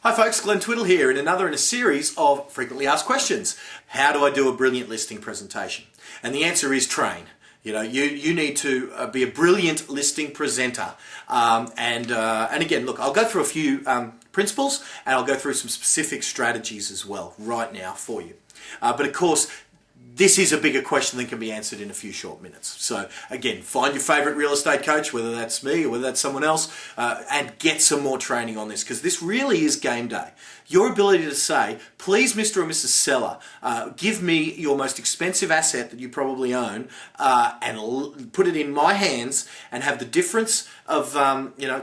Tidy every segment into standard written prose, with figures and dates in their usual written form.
Hi folks, Glenn Twiddle here in a series of frequently asked questions. How do I do a brilliant listing presentation? And the answer is train. You need to be a brilliant listing presenter. And again, look, I'll go through a few principles and I'll go through some specific strategies as well right now for you. But of course, this is a bigger question than can be answered in a few short minutes. So again, find your favourite real estate coach, whether that's me or whether that's someone else, and get some more training on this, because this really is game day. Your ability to say, please Mr. or Mrs. Seller, give me your most expensive asset that you probably own and put it in my hands and have the difference of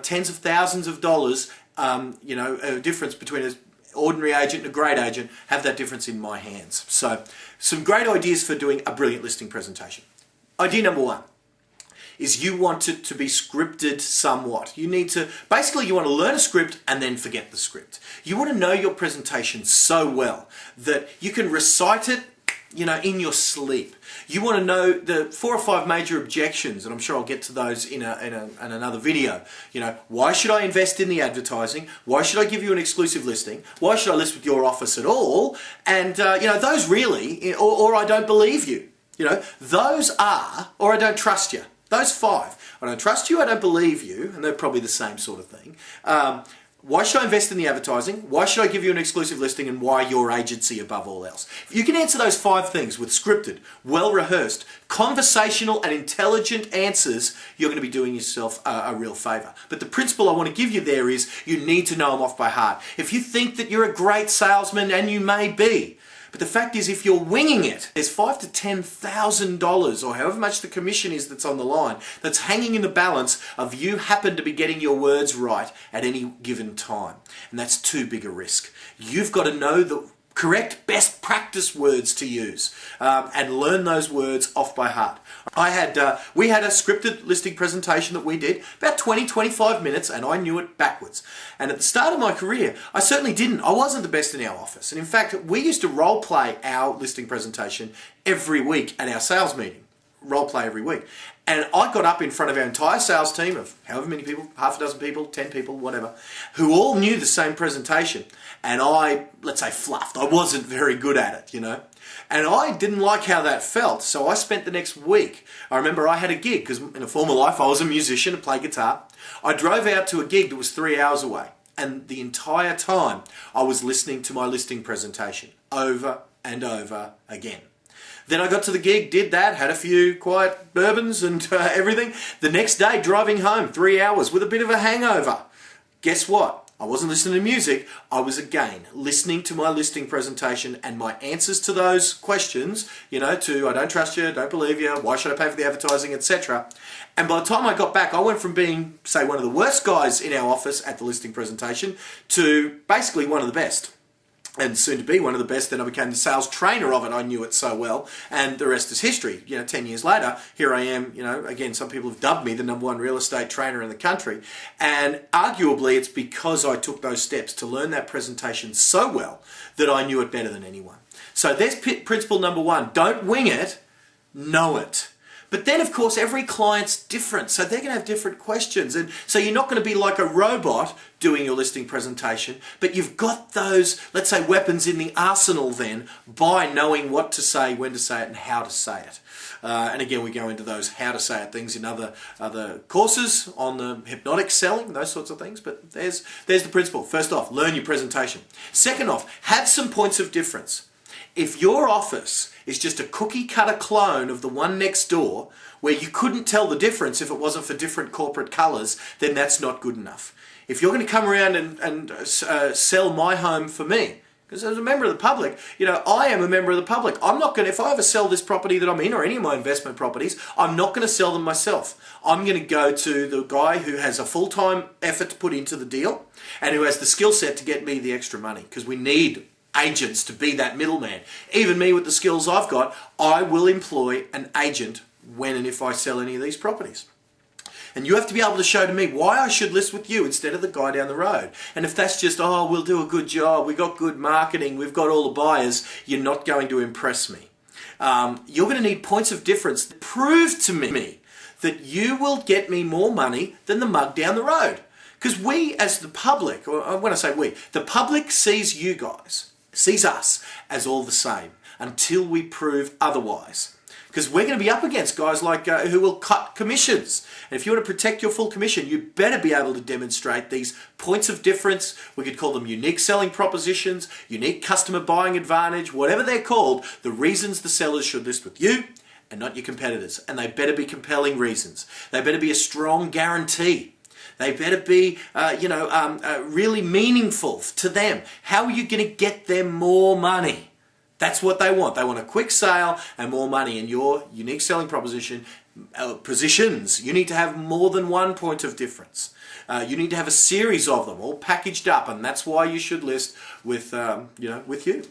tens of thousands of dollars, a difference between an ordinary agent and a great agent, have that difference in my hands. So some great ideas for doing a brilliant listing presentation. Idea number one is you want it to be scripted somewhat. You want to learn a script and then forget the script. You want to know your presentation so well that you can recite it in your sleep. You want to know the 4 or 5 major objections, and I'm sure I'll get to those in another video. Why should I invest in the advertising? Why should I give you an exclusive listing? Why should I list with your office at all? And, those really, or I don't believe you. Those are, or I don't trust you. Those 5. I don't trust you, I don't believe you, and they're probably the same sort of thing. Why should I invest in the advertising? Why should I give you an exclusive listing? And why your agency above all else? If you can answer those 5 things with scripted, well-rehearsed, conversational and intelligent answers, you're going to be doing yourself a real favour. But the principle I want to give you there is you need to know them off by heart. If you think that you're a great salesman, and you may be, but the fact is, if you're winging it, there's $5,000 to $10,000 or however much the commission is that's on the line, that's hanging in the balance of you happen to be getting your words right at any given time. And that's too big a risk. You've got to know the correct best practice words to use and learn those words off by heart. We had a scripted listing presentation that we did, about 20-25 minutes, and I knew it backwards. And at the start of my career, I wasn't the best in our office. And in fact, we used to role play our listing presentation every week at our sales meeting. Role play every week. And I got up in front of our entire sales team of however many people, half a dozen people, 10 people, whatever, who all knew the same presentation. And I, let's say, fluffed. I wasn't very good at it, And I didn't like how that felt, so I spent the next week. I remember I had a gig, because in a former life I was a musician and played guitar. I drove out to a gig that was 3 hours away. And the entire time I was listening to my listing presentation over and over again. Then I got to the gig, did that, had a few quiet bourbons and everything. The next day, driving home, 3 hours with a bit of a hangover. Guess what? I wasn't listening to music. I was again listening to my listing presentation and my answers to those questions, to I don't trust you, don't believe you, why should I pay for the advertising, etc. And by the time I got back, I went from being, say, one of the worst guys in our office at the listing presentation to basically one of the best. And soon to be one of the best. Then I became the sales trainer of it. I knew it so well, and the rest is history. 10 years later, here I am. Again, some people have dubbed me the #1 real estate trainer in the country, and arguably it's because I took those steps to learn that presentation so well that I knew it better than anyone. So there's principle number 1: don't wing it, know it. But then, of course, every client's different, so they're going to have different questions. And so you're not going to be like a robot doing your listing presentation, but you've got those, let's say, weapons in the arsenal then by knowing what to say, when to say it, and how to say it. And again, we go into those how to say it things in other courses on the hypnotic selling, those sorts of things. But there's the principle. First off, learn your presentation. Second off, have some points of difference. If your office is just a cookie-cutter clone of the one next door, where you couldn't tell the difference if it wasn't for different corporate colours, then that's not good enough. If you're going to come around and sell my home for me, because as a member of the public, I am a member of the public. I'm not going to, if I ever sell this property that I'm in, or any of my investment properties, I'm not going to sell them myself. I'm going to go to the guy who has a full-time effort to put into the deal, and who has the skill set to get me the extra money, because we need agents to be that middleman. Even me with the skills I've got, I will employ an agent when and if I sell any of these properties. And you have to be able to show to me why I should list with you instead of the guy down the road. And if that's just, oh, we'll do a good job, we've got good marketing, we've got all the buyers, you're not going to impress me. You're going to need points of difference that prove to me that you will get me more money than the mug down the road. Because we as the public, or when I say we, the public sees you guys, sees us as all the same until we prove otherwise. Because we're going to be up against guys like who will cut commissions. And if you want to protect your full commission, you better be able to demonstrate these points of difference. We could call them unique selling propositions, unique customer buying advantage, whatever they're called, the reasons the sellers should list with you and not your competitors. And they better be compelling reasons. They better be a strong guarantee. They better be, really meaningful to them. How are you going to get them more money? That's what they want. They want a quick sale and more money. And your unique selling proposition, positions, you need to have more than one point of difference. You need to have a series of them all packaged up, and that's why you should list with, with you.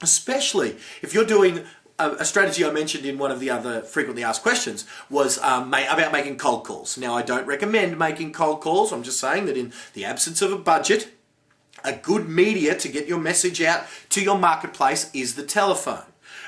Especially if you're doing a strategy I mentioned in one of the other frequently asked questions was about making cold calls. Now, I don't recommend making cold calls. I'm just saying that in the absence of a budget, a good media to get your message out to your marketplace is the telephone.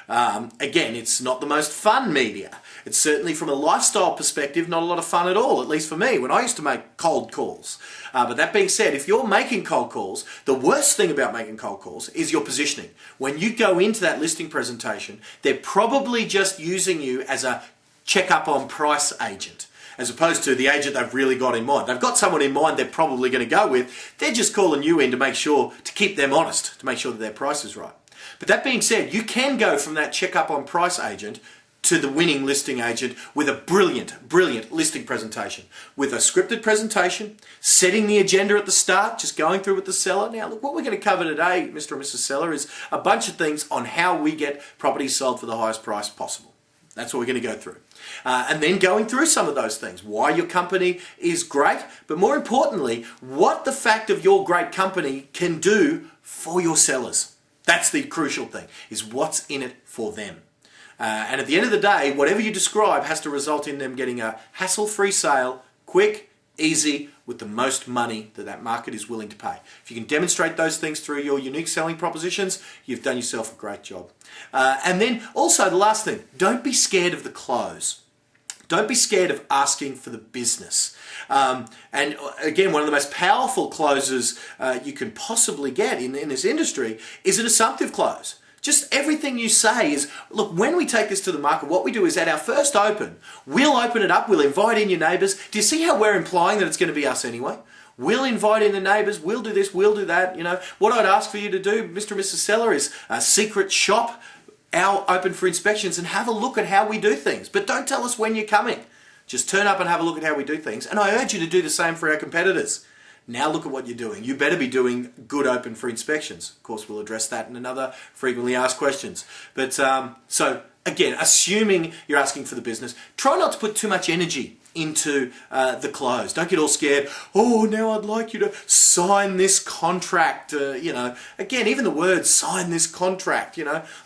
Again, it's not the most fun media. It's certainly from a lifestyle perspective not a lot of fun at all, at least for me when I used to make cold calls. But that being said, if you're making cold calls, the worst thing about making cold calls is your positioning. When you go into that listing presentation, they're probably just using you as a check-up on price agent, as opposed to the agent they've really got in mind. They've got someone in mind they're probably going to go with. They're just calling you in to make sure, to keep them honest, to make sure that their price is right. But that being said, you can go from that check-up on price agent to the winning listing agent with a brilliant listing presentation. With a scripted presentation, setting the agenda at the start, just going through with the seller. Now, look, what we're going to cover today, Mr. and Mrs. Seller, is a bunch of things on how we get properties sold for the highest price possible. That's what we're going to go through. And then going through some of those things, why your company is great, but more importantly, what the fact of your great company can do for your sellers. That's the crucial thing, is what's in it for them. And at the end of the day, whatever you describe has to result in them getting a hassle-free sale, quick, easy, with the most money that that market is willing to pay. If you can demonstrate those things through your unique selling propositions, you've done yourself a great job. And then also the last thing, don't be scared of the close. Don't be scared of asking for the business. And again, one of the most powerful closes you can possibly get in this industry is an assumptive close. Just everything you say is, look, when we take this to the market, what we do is at our first open, we'll open it up, we'll invite in your neighbours. Do you see how we're implying that it's going to be us anyway? We'll invite in the neighbours, we'll do this, we'll do that. You know, what I'd ask for you to do, Mr. and Mrs. Seller, is secret shop our open for inspections and have a look at how we do things. But don't tell us when you're coming. Just turn up and have a look at how we do things. And I urge you to do the same for our competitors. Now look at what you're doing. You better be doing good open for inspections. Of course, we'll address that in another frequently asked questions. But so again, assuming you're asking for the business, try not to put too much energy into the close. Don't get all scared. Oh, now I'd like you to sign this contract. Again, even the word sign this contract,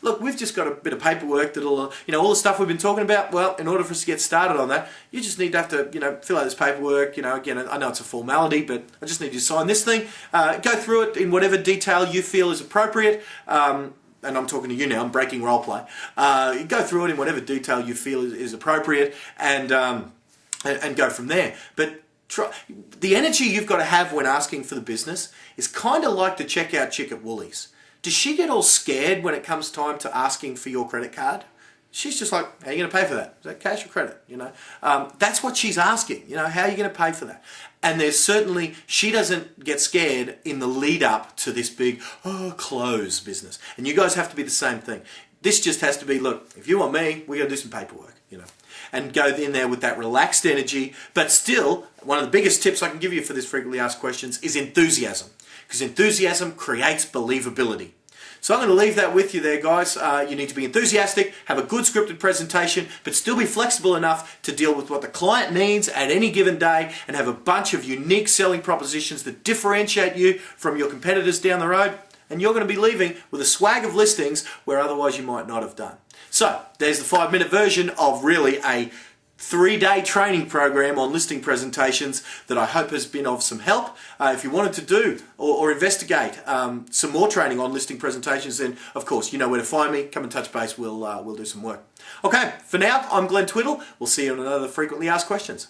look, we've just got a bit of paperwork that'll, all the stuff we've been talking about. Well, in order for us to get started on that, you just need to have to, fill out this paperwork. Again, I know it's a formality, but I just need you to sign this thing. Go through it in whatever detail you feel is appropriate. And I'm talking to you now, I'm breaking role play. Go through it in whatever detail you feel is appropriate and go from there. But the energy you've got to have when asking for the business is kind of like the checkout chick at Woolies. Does she get all scared when it comes time to asking for your credit card? She's just like, how are you going to pay for that? Is that cash or credit? That's what she's asking. How are you going to pay for that? And there's certainly, she doesn't get scared in the lead up to this big, close business. And you guys have to be the same thing. This just has to be, look, if you want me, we got to do some paperwork, and go in there with that relaxed energy. But still, one of the biggest tips I can give you for this frequently asked questions is enthusiasm, because enthusiasm creates believability. So I'm going to leave that with you there, guys. You need to be enthusiastic, have a good scripted presentation, but still be flexible enough to deal with what the client needs at any given day and have a bunch of unique selling propositions that differentiate you from your competitors down the road. And you're going to be leaving with a swag of listings where otherwise you might not have done. So there's the 5-minute version of really a 3-day training program on listing presentations that I hope has been of some help. If you wanted to do or investigate some more training on listing presentations, then of course you know where to find me. Come and touch base. We'll do some work. Okay, for now, I'm Glenn Twiddle. We'll see you on another frequently asked questions.